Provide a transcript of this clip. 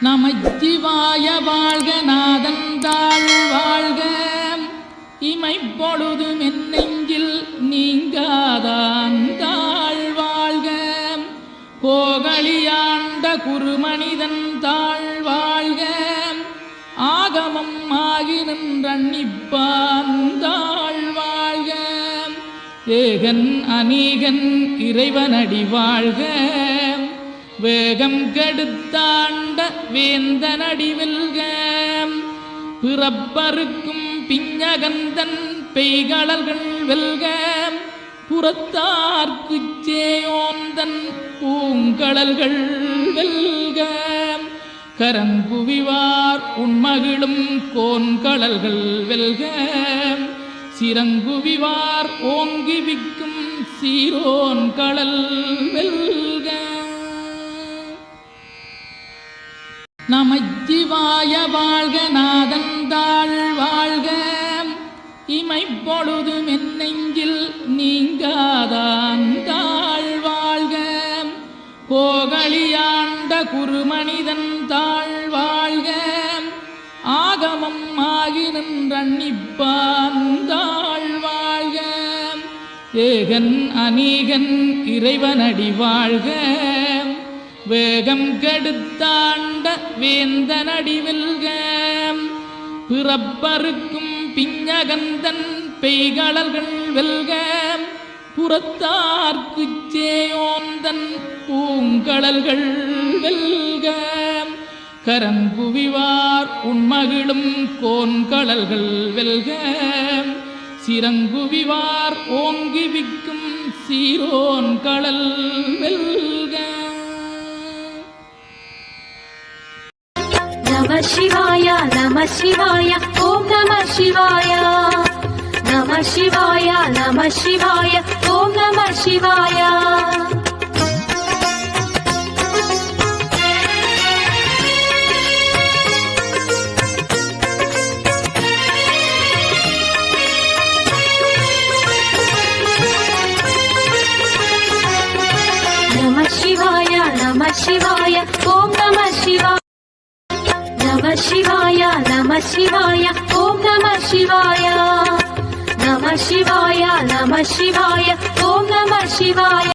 நமச்சிவாய வாழ்க நாதந்தாள் வாழ்க இமைப்பொழுதும் என் நெஞ்சில் நீங்காதாந்தாள் வாழ்க கோகலியாண்ட குருமனிதன் தாழ் வாழ்க ஆகமம் ஆகி நின்றன்னிப்பாந்தாள் வாழ்க ஏகன் அநீகன் இறைவனடி வாழ்க வேகம் கெடுத்தாண்ட வேந்தனடி வெல்க பிறப்பருக்கும் பிஞகந்தன் பெய்களர்கள் வெல்க புறத்தார்க்குச் சேயோந்தன் பூங்கடல்கள் வெல்க கரங்குவிவார் உண்மகிழும் கோன்கடல்கள் வெல்க சிறங்குவிவார் ஓங்கி விக்கும் சீரோன் கடல் வெல்க. நமச்சிவாய வாழ்க நாதந்தாள் வாழ்க இமைப்பொழுதும் என் நெஞ்சில் நீங்காதாந்தாள் வாழ்க கோகலியாண்ட குருமனிதன் தாழ் வாழ்க ஆகமம் ஆகி நின்றன்னிப்பாந்தாள் வாழ்க ஏகன் அநீகன் இறைவனடி வாழ்க வேகம் கெடுத்தாண்ட வேந்தனடி வெல்க பிறப்பருக்கும் பிஞகந்தன் பெய்களர்கள் வெல்க புறத்தார்க்குச் சேயோந்தன் பூங்கடல்கள் வெல்க கரங்குவிவார் உண்மகிழும் கோன்கடல்கள் வெல்க சிறங்குவிவார் ஓங்கி விக்கும் சீரோன் கடல் வெல்க. நம சிவாய நம சிவாய ஓம் நம சிவாய நம சிவாய நம சிவாய ஓம் நம சிவாய நம சிவாய நம சிவாய ஓம் நம சிவாய நம சிவாய நம சிவாய ஓம் நம சிவாய நம சிவாய நம சிவாய ஓம் நம சிவாய